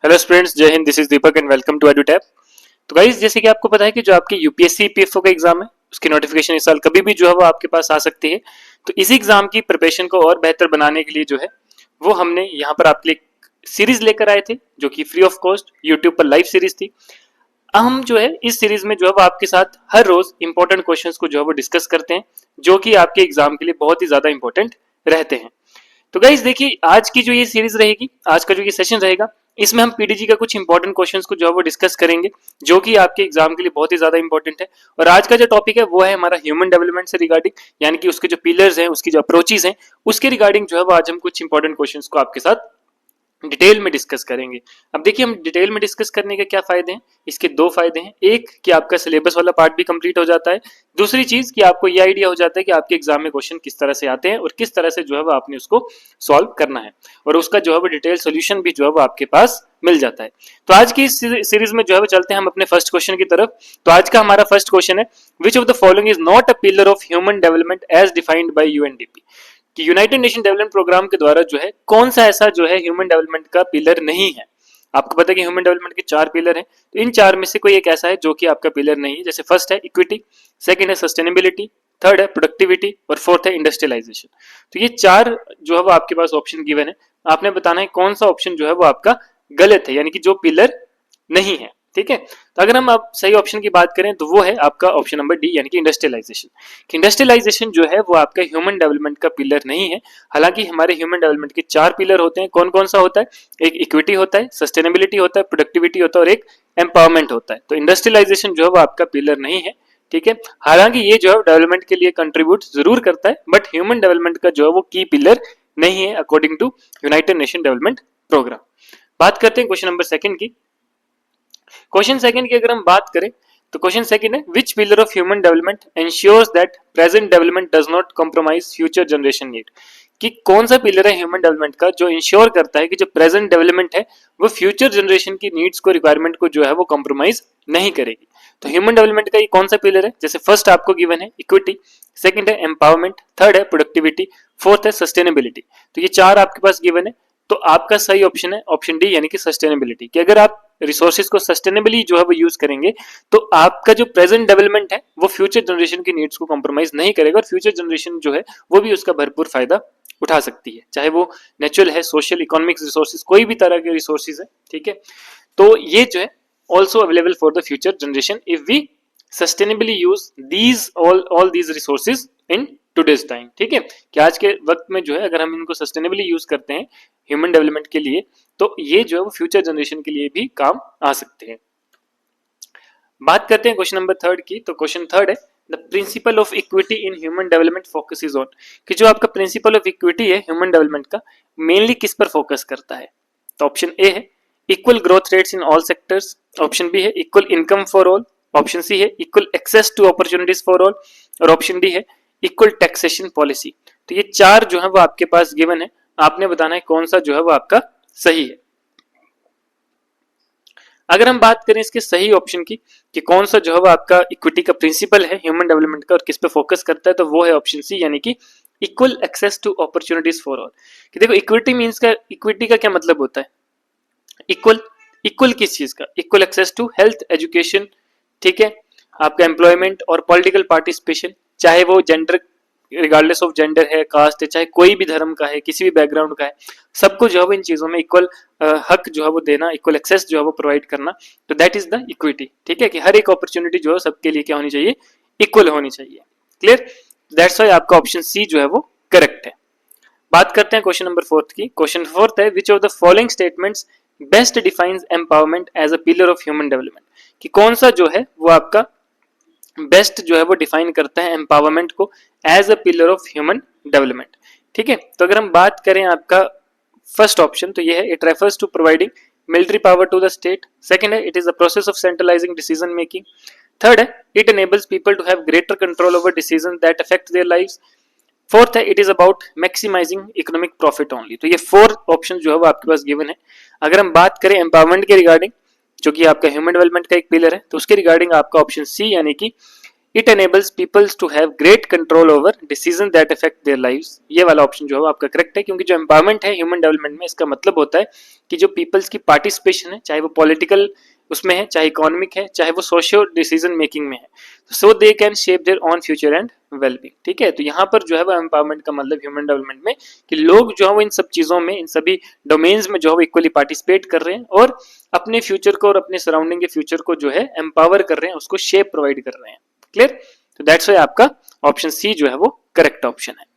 Hello students, जय हिंद। This is Deepak and welcome to Edutap. तो गाइस, जैसे कि आपको पता है कि जो आपकी यूपीएससी पीएफओ का एग्जाम है उसकी नोटिफिकेशन इस साल कभी भी जो है वो आपके पास आ सकती है। तो इसी एग्जाम की प्रिपरेशन को और बेहतर बनाने के लिए जो है वो हमने यहाँ पर आपके लिए सीरीज लेकर आए थे जो कि फ्री ऑफ कॉस्ट यूट्यूब पर लाइव सीरीज थी। हम जो है इस सीरीज में जो है वो आपके साथ हर रोज इंपॉर्टेंट क्वेश्चंस को जो है वो डिस्कस करते हैं जो कि आपके एग्जाम के लिए बहुत ही ज्यादा इंपॉर्टेंट रहते हैं। तो गाइज देखिए, आज की जो ये सीरीज रहेगी, आज का जो ये सेशन रहेगा, इसमें हम पीडीजी का कुछ इंपॉर्टेंट क्वेश्चंस को जो है वो डिस्कस करेंगे जो कि आपके एग्जाम के लिए बहुत ही ज्यादा इंपॉर्टेंट है। और आज का जो टॉपिक है वो है हमारा ह्यूमन डेवलपमेंट से रिगार्डिंग, यानी कि उसके जो पिलर्स हैं, उसकी जो अप्रोचेस हैं, उसके रिगार्डिंग जो है वो आज हम कुछ इंपॉर्टेंट क्वेश्चंस को आपके साथ डिटेल में डिस्कस करेंगे। अब देखिए, हम डिटेल में डिस्कस करने के क्या फायदे हैं। इसके दो फायदे हैं। एक कि आपका सिलेबस वाला पार्ट भी कंप्लीट हो जाता है। दूसरी चीज कि आपको ये आइडिया हो जाता है कि आपके एग्जाम में क्वेश्चन किस तरह से आते हैं और किस तरह से जो है वो आपने उसको सॉल्व करना है, और उसका जो है वो डिटेल सोल्यूशन भी जो है वो आपके पास मिल जाता है। तो आज की सीरीज में जो है वो चलते हैं हम अपने फर्स्ट क्वेश्चन की तरफ। तो आज का हमारा फर्स्ट क्वेश्चन है, which of the following is not a pillar of human development as defined by UNDP. कि यूनाइटेड नेशन डेवलपमेंट प्रोग्राम के द्वारा जो है कौन सा ऐसा जो है ह्यूमन डेवलपमेंट का पिलर नहीं है। आपको पता है कि ह्यूमन डेवलपमेंट के 4 पिलर हैं, तो इन 4 में से कोई एक ऐसा है जो कि आपका पिलर नहीं है। जैसे फर्स्ट है इक्विटी, सेकंड है सस्टेनेबिलिटी, थर्ड है प्रोडक्टिविटी और फोर्थ है इंडस्ट्रियलाइजेशन। तो ये 4 जो है वो आपके पास ऑप्शन गिवन है। आपने बताना है कौन सा ऑप्शन जो है वो आपका गलत है, यानी कि जो पिलर नहीं है। ठीक है, तो अगर हम अब सही ऑप्शन की बात करें तो वो है आपका ऑप्शन नंबर डी, यानी कि इंडस्ट्रियलाइजेशन। इंडस्ट्रियलाइजेशन जो है वो आपका ह्यूमन डेवलपमेंट का पिलर नहीं है। हालांकि हमारे ह्यूमन डेवलपमेंट के 4 पिलर होते हैं। कौन कौन सा होता है? एक इक्विटी होता है, सस्टेनेबिलिटी होता है, प्रोडक्टिविटी होता है और एक एम्पावरमेंट होता है। तो इंडस्ट्रियलाइजेशन जो है वो आपका पिलर नहीं है। ठीक है, हालांकि ये जो है डेवलपमेंट के लिए कंट्रीब्यूट जरूर करता है, बट ह्यूमन डेवलपमेंट का जो है वो की पिलर नहीं है according to united nation development programme. बात करते हैं क्वेश्चन नंबर सेकंड की। क्वेश्चन सेकंड की अगर हम बात करें तो क्वेश्चन सेकंड है, which pillar of human development ensures that present development does not compromise future generation need. कि कौन सा पिलर है ह्यूमन डेवलपमेंट का जो इंश्योर करता है कि जो प्रेजेंट डेवलपमेंट है वो फ्यूचर जनरेशन की नीड्स को, रिक्वायरमेंट को जो है वो कॉम्प्रोमाइज नहीं करेगी। तो ह्यूमन डेवलपमेंट का ये कौन सा पिलर है? जैसे फर्स्ट आपको गिवन है इक्विटी, सेकंड है एम्पावरमेंट, थर्ड है प्रोडक्टिविटी, फोर्थ है सस्टेनेबिलिटी। तो ये 4 आपके पास गिवन है। तो आपका सही ऑप्शन है ऑप्शन डी, यानी कि सस्टेनेबिलिटी। कि अगर आप रिसोर्सेज को सस्टेनेबली जो है वो यूज करेंगे तो आपका जो प्रेजेंट डेवलपमेंट है वो फ्यूचर जनरेशन की नीड्स को कॉम्प्रोमाइज नहीं करेगा, और फ्यूचर जनरेशन जो है वो भी उसका भरपूर फायदा उठा सकती है, चाहे वो नेचुरल है, सोशल, इकोनॉमिक्स रिसोर्सेज, कोई भी तरह के रिसोर्सेज है। ठीक है, तो ये जो है also available for the future generation if we sustainably use these all these resources in today's time. ठीक है, कि आज के वक्त में जो है अगर हम इनको सस्टेनेबली यूज करते हैं ह्यूमन डेवलपमेंट के लिए तो ये जो है वो फ्यूचर जनरेशन के लिए भी काम आ सकते हैं। बात करते हैं क्वेश्चन नंबर थर्ड की। तो क्वेश्चन थर्ड है, the principle of equity in human development focuses on. कि जो आपका प्रिंसिपल ऑफ इक्विटी है ह्यूमन डेवलपमेंट का, मेनली किस पर फोकस करता है? तो ऑप्शन ए है equal growth rates in all sectors, option B है equal income for all, option C है equal access to opportunities for all, और ऑप्शन डी है इक्वल टैक्सेशन पॉलिसी। तो ये 4 जो है वो आपके पास गिवन है। आपने बताना है कौन सा जो है वो आपका सही है। अगर हम बात करें इसके सही ऑप्शन की कि कौन सा जो है वो आपका इक्विटी का प्रिंसिपल है ह्यूमन डेवलपमेंट का और किस पे फोकस करता है, तो वो है ऑप्शन सी, यानी कि equal access to opportunities for all. कि देखो, इक्विटी मींस का, इक्विटी का क्या मतलब होता है? इक्वल, इक्वल किस चीज का? Equal access to health, education, ठीक है, आपका एम्प्लॉयमेंट और पॉलिटिकल पार्टिसिपेशन, चाहे वो जेंडर, रिगार्डलेस ऑफ जेंडर है, कास्ट है, चाहे कोई भी धर्म का है, किसी भी बैकग्राउंड का है, सबको जो है वो इन चीजों में इक्वल हक जो है वो देना, इक्वल एक्सेस जो है वो प्रोवाइड करना। तो दैट इज द इक्विटी। ठीक है, कि हर एक अपॉर्चुनिटी जो है सबके लिए क्या होनी चाहिए? इक्वल होनी चाहिए। क्लियर? दैट्स व्हाई आपका ऑप्शन सी जो है वो करेक्ट है। बात करते हैं क्वेश्चन नंबर फोर्थ की। क्वेश्चन फोर्थ है, which of the following statements best defines empowerment as a pillar of human development. कि कौन सा जो है वो आपका बेस्ट जो है वो डिफाइन करता है एम्पावरमेंट को as a pillar of human development. ठीक है, तो अगर हम बात करें आपका फर्स्ट ऑप्शन, तो ये है it refers to providing military power to the state. Second है it is the process of centralising decision making. Third है it enables people to have greater control over decisions that affect their lives। Fourth है it is about maximising economic profit only. तो ये 4 option जो है वो आपके पास given है। अगर हम बात करें एम्पावरमेंट के रिगार्डिंग, जो कि आपका ह्यूमन डेवलपमेंट का एक पिलर है, तो उसके रिगार्डिंग आपका ऑप्शन सी, यानी कि it enables peoples to have great control over decision that affect their lives. ये वाला ऑप्शन जो है आपका करेक्ट है, क्योंकि जो एम्पावरमेंट है ह्यूमन डेवलपमेंट में, इसका मतलब होता है कि जो पीपल्स की पार्टिसिपेशन है, चाहे वो पॉलिटिकल उसमें है, चाहे इकोनॉमिक है, चाहे वो सोशियो डिसीजन मेकिंग में है, so they can shape their own future and wellbeing. ठीक है, तो यहाँ पर जो है वो एम्पावरमेंट का मतलब ह्यूमन डेवलपमेंट में कि लोग जो है वो इन सब चीजों में, इन सभी डोमेन्स में जो है वो इक्वली पार्टिसिपेट कर रहे हैं और अपने फ्यूचर को और अपने सराउंडिंग के फ्यूचर को जो है एम्पावर कर रहे हैं, उसको शेप प्रोवाइड कर रहे हैं। क्लियर? तो दैट्स व्हाई आपका ऑप्शन सी जो है वो करेक्ट ऑप्शन है।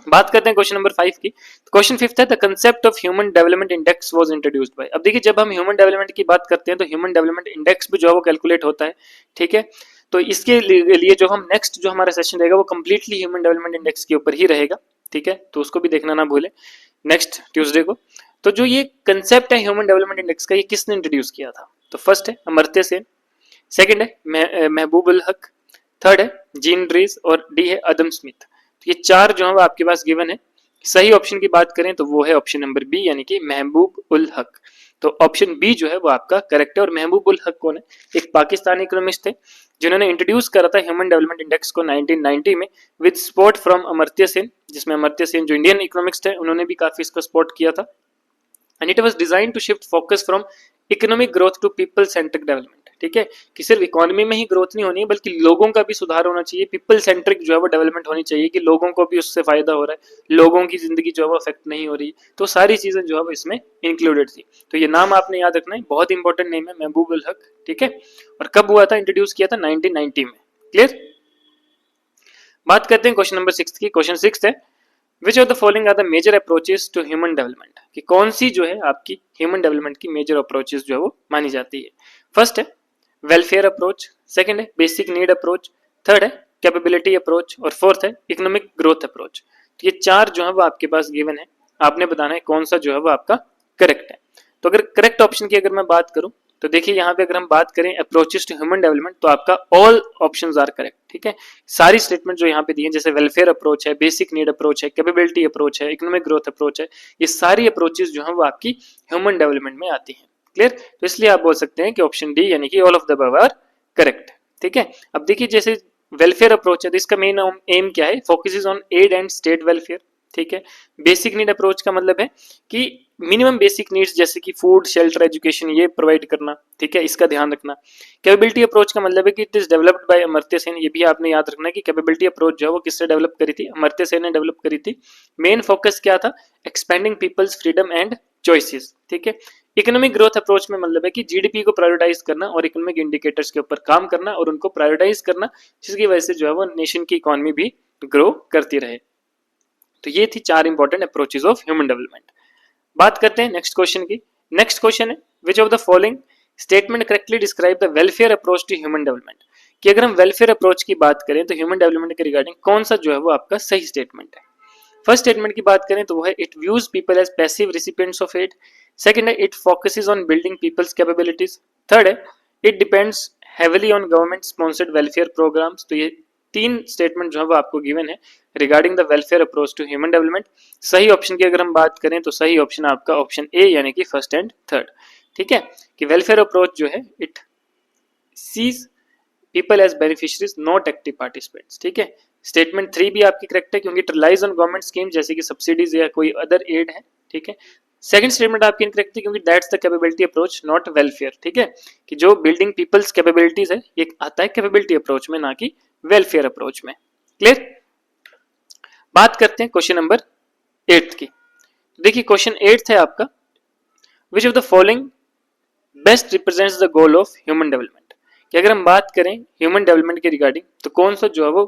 बात करते हैं क्वेश्चन नंबर 5 की। क्वेश्चन 5 है the concept of human development index was introduced by. अब देखिए, जब हम ह्यूमन डेवलपमेंट की बात करते हैं तो ह्यूमन डेवलपमेंट इंडेक्स भी जो है वो कैलकुलेट होता है। ठीक है, तो इसके लिए जो हम नेक्स्ट जो हमारा सेशन रहेगा वो कंप्लीटली ह्यूमन डेवलपमेंट इंडेक्स के ऊपर ही रहेगा। ठीक है, तो उसको भी देखना ना भूलें नेक्स्ट ट्यूसडे को। तो जो ये कंसेप्ट है ह्यूमन डेवलपमेंट इंडेक्स का, ये किसने इंट्रोड्यूस किया था? तो फर्स्ट है अमर्त्य सेन, सेकंड है महबूब उल हक, थर्ड है जीन ड्रीस और डी है अदम स्मिथ। तो ये चार जो है आपके पास गिवन है। सही ऑप्शन की बात करें तो वो है ऑप्शन नंबर बी, यानी कि महबूब उल हक। तो ऑप्शन बी जो है वो आपका करेक्ट है। और महबूब उल हक कौन है? एक पाकिस्तानी इकोनॉमिस्ट थे जिन्होंने इंट्रोड्यूस करा था ह्यूमन डेवलपमेंट इंडेक्स को 1990 में with support from Amartya Sen, जिसमें अमर्त्य सेन जो इंडियन इकोनॉमिस्ट है उन्होंने भी काफी इसको सपोर्ट किया था। And it was designed to shift focus from economic growth to people centric development. ठीक है, कि सिर्फ इकोनॉमी में ही ग्रोथ नहीं होनी है बल्कि लोगों का भी सुधार होना चाहिए, पीपल सेंट्रिक जो है वो डेवलपमेंट होनी चाहिए कि लोगों को भी उससे फायदा हो रहा है, लोगों की जिंदगी जो है वो अफेक्ट नहीं हो रही। तो सारी चीजें जो है वो इसमें इंक्लूडेड थी। तो ये नाम आपने याद रखना है, बहुत इंपॉर्टेंट नेम है महबूब उल हक। ठीक है, और कब हुआ था? इंट्रोड्यूस किया था 1990 में। क्लियर? बात करते हैं क्वेश्चन नंबर 6 की। क्वेश्चन 6 है which of the following are the major approaches to human development, कि कौन सी जो है आपकी ह्यूमन डेवलपमेंट की मेजर अप्रोचेस जो है वो मानी जाती है। फर्स्ट है वेलफेयर अप्रोच, सेकंड है बेसिक नीड अप्रोच, थर्ड है कैपेबिलिटी अप्रोच और फोर्थ है इकोनॉमिक ग्रोथ अप्रोच। तो ये चार जो है वो आपके पास गिवन है, आपने बताना है कौन सा जो है वो आपका करेक्ट है। तो अगर करेक्ट ऑप्शन की अगर मैं बात करूं तो देखिए यहाँ पे अगर हम बात करें अप्रोचेस टू ह्यूमन डेवलपमेंट तो आपका ऑल ऑप्शंस आर करेक्ट। ठीक है, सारी स्टेटमेंट जो यहाँ पे दी है, जैसे वेलफेयर अप्रोच है, बेसिक नीड अप्रोच है, कैपेबिलिटी अप्रोच है, इकोनॉमिक ग्रोथ अप्रोच है, ये सारी अप्रोचेस जो है वो आपकी ह्यूमन डेवलपमेंट में आती हैं। क्लियर? तो इसलिए आप बोल सकते हैं कि ऑप्शन डी यानी कि all of the above are correct. ठीक है, अब देखिए जैसे वेलफेयर अप्रोच है तो इसका मेन एम क्या है? Focuses on aid and state welfare. ठीक है, बेसिक नीड अप्रोच का मतलब है कि मिनिमम बेसिक नीड्स जैसे कि फूड, शेल्टर, एजुकेशन ये प्रोवाइड करना। ठीक है, इसका ध्यान रखना। कैपेबिलिटी अप्रोच का मतलब है कि it is developed by Amartya Sen, ये भी आपने याद रखना है कि कैपेबिलिटी अप्रोच जो है वो किससे डेवलप करी थी? अमर्त्य सेन ने डेवलप करी थी। मेन फोकस क्या था? Expanding people's freedom and choices. ठीक है, इकोनॉमिक ग्रोथ अप्रोच में मतलब है कि जीडीपी को प्रायोरिटाइज करना और इकोनॉमिक इंडिकेटर्स के ऊपर काम करना और उनको प्रायोरिटाइज करना, जिसकी वजह से जो है वो नेशन की इकोनॉमी भी ग्रो करती रहे। तो ये थी चार important approaches of human development. बात करते हैं नेक्स्ट क्वेश्चन की। नेक्स्ट क्वेश्चन है which of the following statement correctly describe the welfare approach to human development, कि अगर हम वेलफेयर अप्रोच की बात करें तो ह्यूमन डेवलपमेंट के रिगार्डिंग कौन सा जो है वो आपका सही स्टेटमेंट है। फर्स्ट स्टेटमेंट की बात करें तो वो है it views people as passive recipients of aid, second है it focuses on building people's capabilities, third है it depends heavily on government sponsored welfare programmes. तो ये तीन स्टेटमेंट जो है वो आपको गिवन है regarding the welfare approach to human development. सही ऑप्शन की अगर हम बात करें तो सही ऑप्शन आपका ऑप्शन ए यानी कि फर्स्ट एंड थर्ड। ठीक है, कि वेलफेयर अप्रोच जो है it sees people as beneficiaries not active participants. ठीक है, स्टेटमेंट 3 भी आपकी करेक्ट है क्योंकि it relies on government scheme जैसे कि सब्सिडीज या कोई अदर एड है। ठीक है, सेकंड स्टेटमेंट आपकी इनकरेक्ट है क्योंकि that's the capability approach not welfare. ठीक है, कि जो बिल्डिंग पीपल्स कैपेबिलिटीज है ये आता है कैपेबिलिटी अप्रोच में, ना कि वेलफेयर अप्रोच में। क्लियर? बात करते हैं क्वेश्चन नंबर 8 की। देखिए क्वेश्चन 8 है आपका विच of the following best represents the goal of human development, कि अगर हम बात करें ह्यूमन डेवलपमेंट के रिगार्डिंग तो कौन सा जो है वो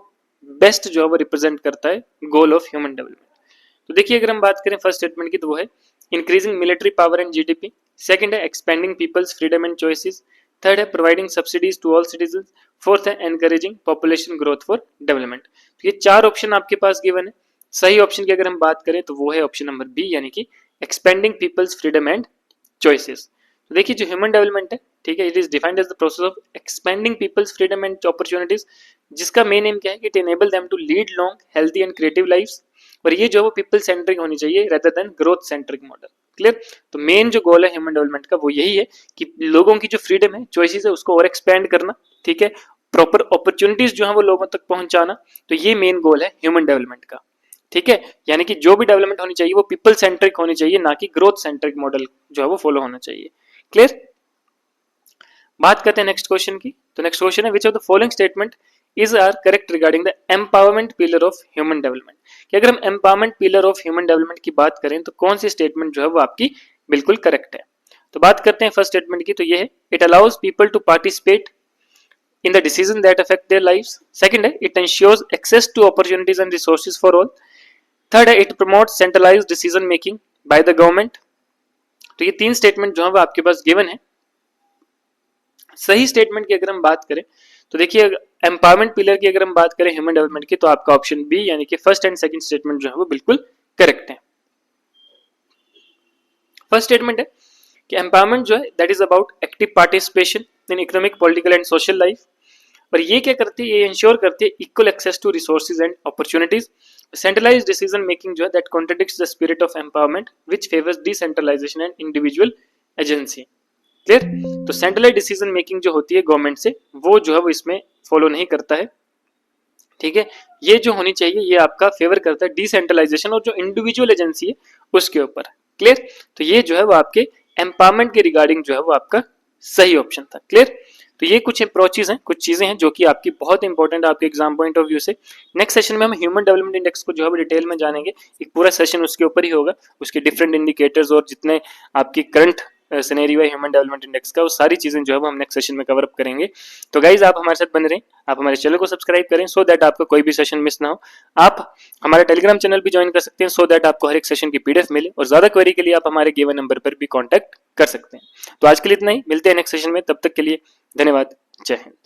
बेस्ट जो है वो रिप्रेजेंट करता है गोल ऑफ ह्यूमन डेवलपमेंट। तो देखिए अगर हम बात करें फर्स्ट स्टेटमेंट की तो वो है increasing military power and GDP, second है expanding people's freedom and choices, third है providing subsidies to all citizen, fourth है encouraging population growth for development. तो ये चार ऑप्शन आपके पास गिवन है। सही ऑप्शन की अगर हम बात करें तो वो है ऑप्शन नंबर बी यानी कि expanding people's freedom and choices. तो देखिए जो ह्यूमन डेवलपमेंट है, ठीक है, it is defined as the process of expanding people's freedom and opportunities, जिसका मेन एम क्या है कि it enable them to lead long healthy and creative lifes, और ये जो है वो पीपल सेंट्रिक होनी चाहिए rather than growth centric model. Clear? तो मेन जो गोल है ह्यूमन डेवलपमेंट का वो यही है कि लोगों की जो फ्रीडम है, चॉइसेस है, उसको और एक्सपेंड करना। ठीक है, प्रॉपर अपॉर्चुनिटीज जो है वो लोगों तक पहुंचाना। तो ये मेन गोल है ह्यूमन डेवलपमेंट का, ठीक है। यानी कि जो भी डेवलपमेंट होनी चाहिए वो पीपल सेंट्रिक होनी चाहिए, ना कि ग्रोथ सेंट्रिक मॉडल जो है वो फॉलो होना चाहिए। क्लियर। बात करते हैं नेक्स्ट क्वेश्चन की। तो नेक्स्ट क्वेश्चन है which of the following statement is are correct regarding the empowerment pillar of human development. कि अगर हम empowerment pillar of human development की बात करें तो कौन सी स्टेटमेंट जो है वो आपकी बिल्कुल करेक्ट है। तो बात करते हैं फर्स्ट स्टेटमेंट की। तो ये है it allows people to participate in the decision that affect their lives. Second है it ensures access to opportunities and resources for all. Third है it promotes centralized decision making by the government. तो ये तीन statement जो है वो आपके पास given है। सही स्टेटमेंट की अगर हम बात करें तो देखिए एम्पावरमेंट पिलर की अगर हम बात करें ह्यूमन डेवलपमेंट की तो आपका ऑप्शन बी यानी कि फर्स्ट एंड सेकंड स्टेटमेंट जो है वो बिल्कुल करेक्ट है। फर्स्ट स्टेटमेंट है कि एम्पावरमेंट जो है that is about active participation in economic political and social life. और ये क्या करती है, ये इंश्योर करती है equal access to resources and opportunities. Centralised decision making जो है that contradicts the spirit of empowerment which favours decentralisation and individual agency. Clear. तो सेंट्रलाइज्ड डिसीजन मेकिंग जो होती है गवर्नमेंट से वो जो है वो इसमें फॉलो नहीं करता है, ठीक है। ये जो होनी चाहिए ये आपका फेवर करता है डिसेंट्रलाइजेशन और जो इंडिविजुअल एजेंसी है उसके ऊपर। क्लियर। तो ये जो है वो आपके एम्पावरमेंट के रिगार्डिंग जो है वो आपका सही ऑप्शन था। क्लियर। तो ये कुछ अप्रोचेज हैं, कुछ चीजें हैं जो कि आपकी बहुत इंपॉर्टेंट है आपके एग्जाम पॉइंट ऑफ व्यू से। नेक्स्ट सेशन में हम ह्यूमन डेवलपमेंट इंडेक्स को जो है डिटेल में जानेंगे, एक पूरा सेशन उसके ऊपर ही होगा, उसके डिफरेंट इंडिकेटर्स और जितने आपकी करंट सिनेरियो है ह्यूमन डेवलपमेंट इंडेक्स का वो सारी चीजें जो है वो हम नेक्स्ट सेशन में कवर अप करेंगे। तो गाइज आप हमारे साथ बने रहें, आप हमारे चैनल को सब्सक्राइब करें सो दैट आपका कोई भी सेशन मिस ना हो। आप हमारा टेलीग्राम चैनल भी ज्वाइन कर सकते हैं सो दैट आपको हर एक सेशन की पीडीएफ मिले, और ज्यादा क्वेरी के लिए आप हमारे गिवन नंबर पर भी कॉन्टैक्ट कर सकते हैं। तो आज के लिए इतना ही, मिलते हैं नेक्स्ट सेशन में, तब तक के लिए धन्यवाद। जय हिंद।